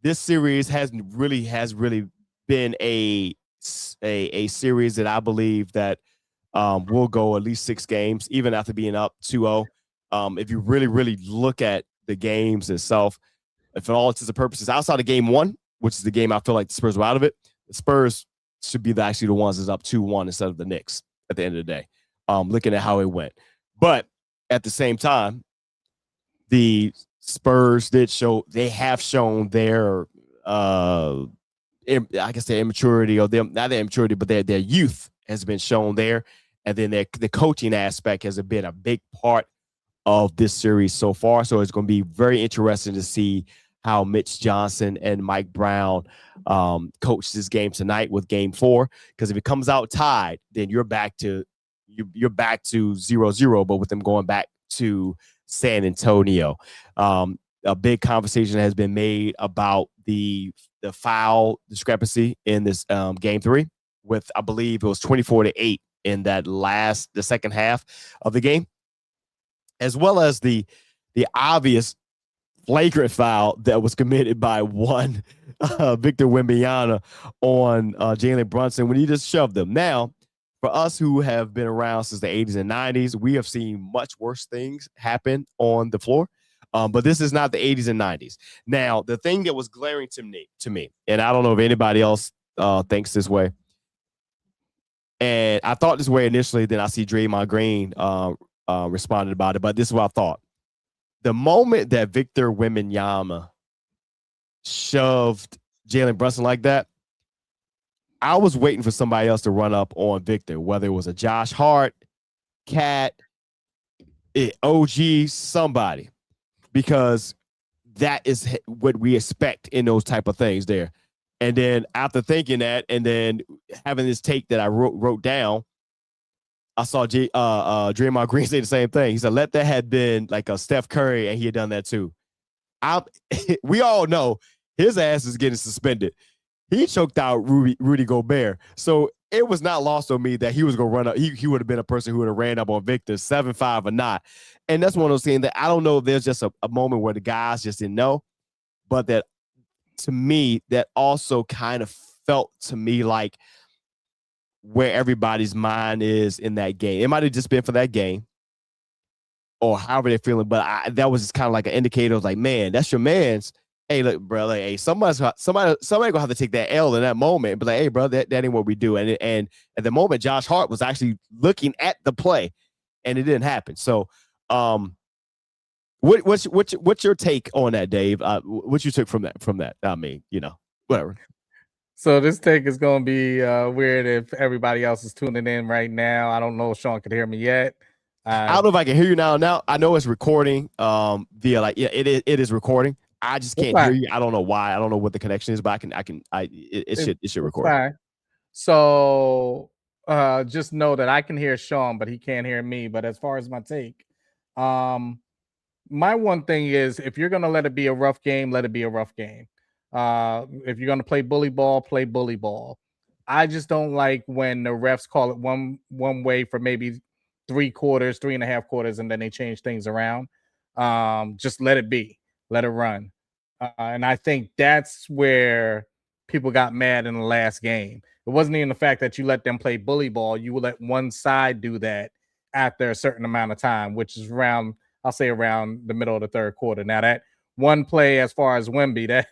This series has really been a series that I believe that will go at least 6 games, even after being up 2-0. If you really look at the games itself, for all intents and purposes, outside of game 1, which is the game I feel like the Spurs were out of it, the Spurs should be actually the ones that's up 2-1 instead of the Knicks at the end of the day, looking at how it went. But at the same time, the Spurs have shown their I guess their immaturity, or them, not their immaturity, but their youth has been shown there. And then the coaching aspect has been a big part of this series so far. So it's going to be very interesting to see how Mitch Johnson and Mike Brown coach this game tonight with game 4. Because if it comes out tied, then you're back to 0-0, but with them going back to San Antonio. A big conversation has been made about the foul discrepancy in this game 3 with, I believe it was 24-8 in the second half of the game, as well as the obvious flagrant foul that was committed by one Victor Wembanyama on Jalen Brunson when he just shoved them. Now, for us who have been around since the 80s and 90s, we have seen much worse things happen on the floor. But this is not the 80s and 90s. Now, the thing that was glaring to me, and I don't know if anybody else thinks this way, and I thought this way initially, then I see Draymond Green responded about it, but this is what I thought. The moment that Victor Wembanyama shoved Jalen Brunson like that, I was waiting for somebody else to run up on Victor, whether it was a Josh Hart, Cat, OG, somebody, because that is what we expect in those type of things there. And then after thinking that, and then having this take that I wrote down, I saw Draymond Green say the same thing. He said, "Let that have been like a Steph Curry, and he had done that too." We all know his ass is getting suspended. He choked out Rudy Gobert, so it was not lost on me that he was going to run up. He would have been a person who would have ran up on Victor 7-5 or not. And that's one of those things that I don't know if there's just a moment where the guys just didn't know, but that to me, that also kind of felt to me like where everybody's mind is in that game. It might have just been for that game or however they're feeling, but that was just kind of like an indicator of like, man, that's your man's. Hey, look, bro, like, hey, somebody gonna have to take that L in that moment and be like, hey, bro, that ain't what we do. And at the moment, Josh Hart was actually looking at the play, and it didn't happen. So, what's your take on that, Dave? What you took from that? I mean, whatever. So this take is going to be weird if everybody else is tuning in right now. I don't know if Sean could hear me yet. I don't know if I can hear you now. Now I know it's recording via it is recording. I just can't hear you. I don't know why. I don't know what the connection is, but it should record. Fine. So just know that I can hear Sean, but he can't hear me. But as far as my take, my one thing is if you're gonna let it be a rough game, let it be a rough game. If you're gonna play bully ball, play bully ball. I just don't like when the refs call it one way for maybe 3 quarters, 3.5 quarters, and then they change things around. Just let it be. Let it run. And I think that's where people got mad in the last game. It wasn't even the fact that you let them play bully ball. You would let one side do that after a certain amount of time, which is around the middle of the third quarter. Now, that one play as far as Wemby,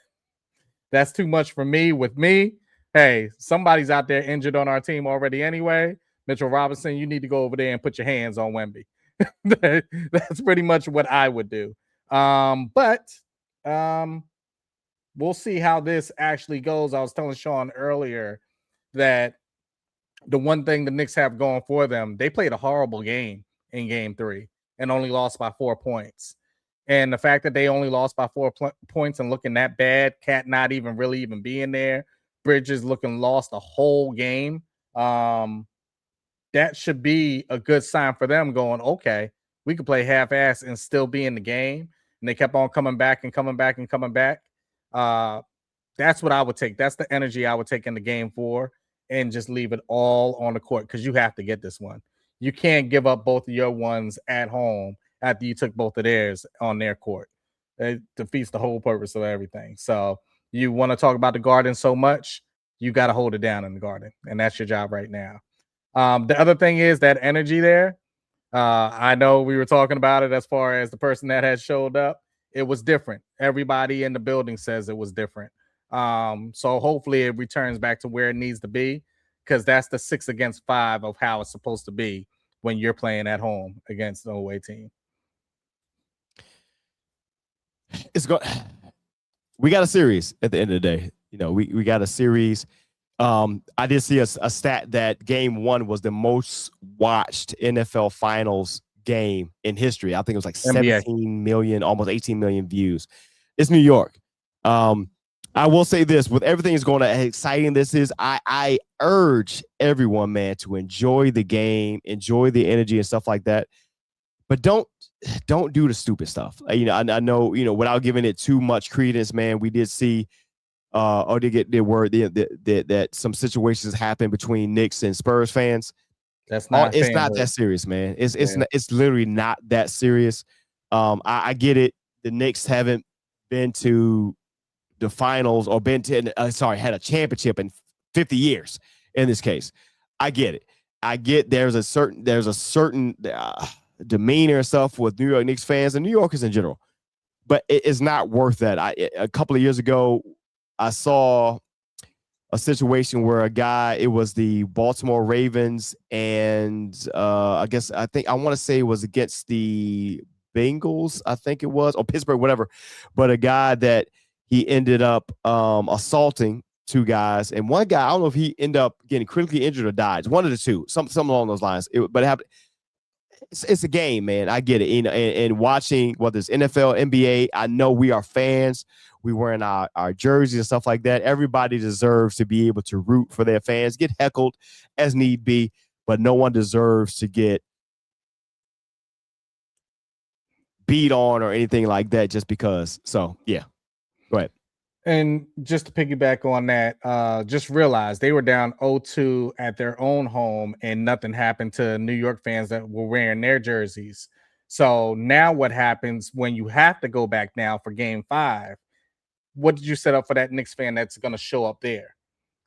that's too much for me. With me, hey, somebody's out there injured on our team already anyway. Mitchell Robinson, you need to go over there and put your hands on Wemby. That's pretty much what I would do. But we'll see how this actually goes. I was telling Sean earlier that the one thing the Knicks have going for them, they played a horrible game in game 3 and only lost by 4 points. And the fact that they only lost by 4 points and looking that bad, Cat not even being there, Bridges looking lost the whole game, that should be a good sign for them going, okay, we could play half-ass and still be in the game. And they kept on coming back and coming back and coming back. That's what I would take. That's the energy I would take in the game 4 and just leave it all on the court because you have to get this one. You can't give up both of your ones at home after you took both of theirs on their court. It defeats the whole purpose of everything. So you want to talk about the Garden so much, you got to hold it down in the Garden. And that's your job right now. The other thing is that energy there. I know we were talking about it as far as the person that has showed up. It was different. Everybody in the building says it was different. So hopefully it returns back to where it needs to be because that's the 6 against 5 of how it's supposed to be when you're playing at home against the away team. We got a series at the end of the day. We got a series. I did see a stat that game 1 was the most watched NFL Finals game in history. I think it was like 17 million, almost 18 million views. It's New York. I will say this, with everything that's going on, how exciting this is, I urge everyone, man, to enjoy the game, enjoy the energy and stuff like that. But don't do the stupid stuff. I know, without giving it too much credence, man, we did see or they get their word that some situations happen between Knicks and Spurs fans. That's not It's not fanhood. that serious, man. It's Yeah. it's literally not that serious. I get it. The Knicks haven't been to the finals or been to had a championship in 50 years in this case. I get it. I get there's a certain demeanor and stuff with New York Knicks fans and New Yorkers in general, but it's not worth that. A couple of years ago, I saw a situation where it was the Baltimore Ravens, and I want to say it was against the Bengals, I think it was, or Pittsburgh, whatever. But a guy that he ended up assaulting two guys, and one guy, I don't know if he ended up getting critically injured or died. It's one of the two, something along those lines. But it happened. It's a game, man. I get it. And watching whether it's NFL, NBA, I know we are fans. We wearing our jerseys and stuff like that. Everybody deserves to be able to root for their fans, get heckled as need be, but no one deserves to get beat on or anything like that just because. So, yeah. Go ahead. And just to piggyback on that, just realize they were down 0-2 at their own home and nothing happened to New York fans that were wearing their jerseys. So now what happens when you have to go back now for game 5? What did you set up for that Knicks fan that's going to show up there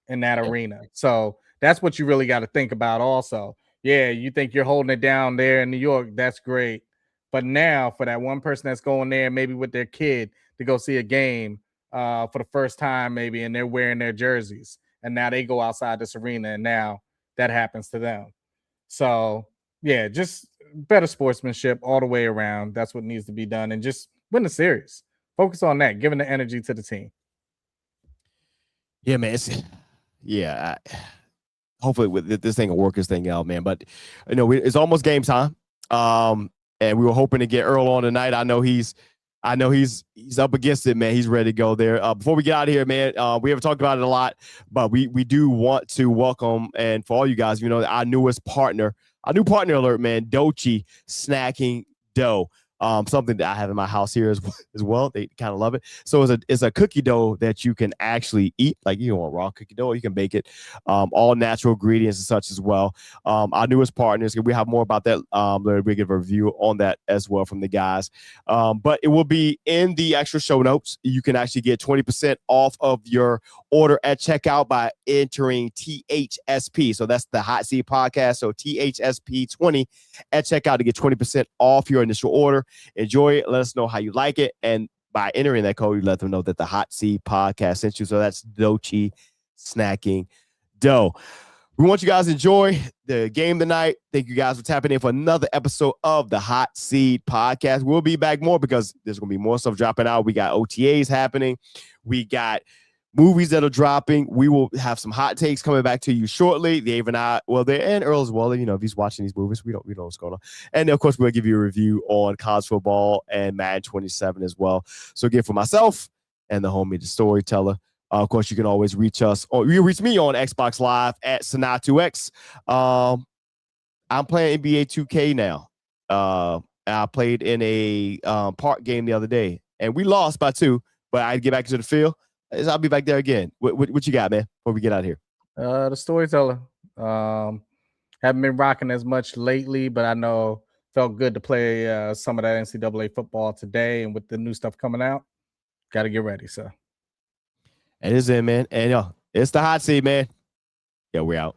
in that arena? So that's what you really got to think about also. Yeah, you think you're holding it down there in New York. That's great. But now for that one person that's going there maybe with their kid to go see a game for the first time maybe, and they're wearing their jerseys, and now they go outside this arena and now that happens to them. So yeah, just better sportsmanship all the way around. That's what needs to be done, and just win the series. Focus on that, giving the energy to the team. Yeah, man. Hopefully with this thing will work this thing out, man. But it's almost game time. And we were hoping to get Earl on tonight. I know he's up against it, man. He's ready to go there. Before we get out of here, man, we haven't talked about it a lot, but we do want to welcome, and for all you guys, our new partner alert, man, Dochi Snacking Dough. Something that I have in my house here as well. They kind of love it. So it's a cookie dough that you can actually eat. Like you want raw cookie dough, or you can bake it. All natural ingredients and such as well. Our newest partners, we have more about that. We give a review on that as well from the guys. But it will be in the extra show notes. You can actually get 20% off of your order at checkout by entering THSP. So that's the Hot Seat Podcast. So THSP 20 at checkout to get 20% off your initial order. Enjoy it. Let us know how you like it. And by entering that code, you let them know that the Hot Seat Podcast sent you. So that's Dochi Snacking Dough. We want you guys to enjoy the game tonight. Thank you guys for tapping in for another episode of the Hot Seat Podcast. We'll be back more because there's going to be more stuff dropping out. We got OTAs happening. We got movies that are dropping. We will have some hot takes coming back to you shortly. Dave and I, and Earl as well. If he's watching these movies, we know what's going on. And of course, we'll give you a review on college football and Madden 27 as well. So again, for myself and the homie, the storyteller, of course, you can always reach us, or you reach me on Xbox Live at Sanaa2X. I'm playing NBA 2K now. I played in a park game the other day, and we lost by 2, but I get back into the field. I'll be back there again. What you got, man, before we get out of here? The storyteller. Haven't been rocking as much lately, but I know felt good to play some of that NCAA football today, and with the new stuff coming out, got to get ready. So it is in, man. And it's the Hot Seat, man. Yeah, we're out.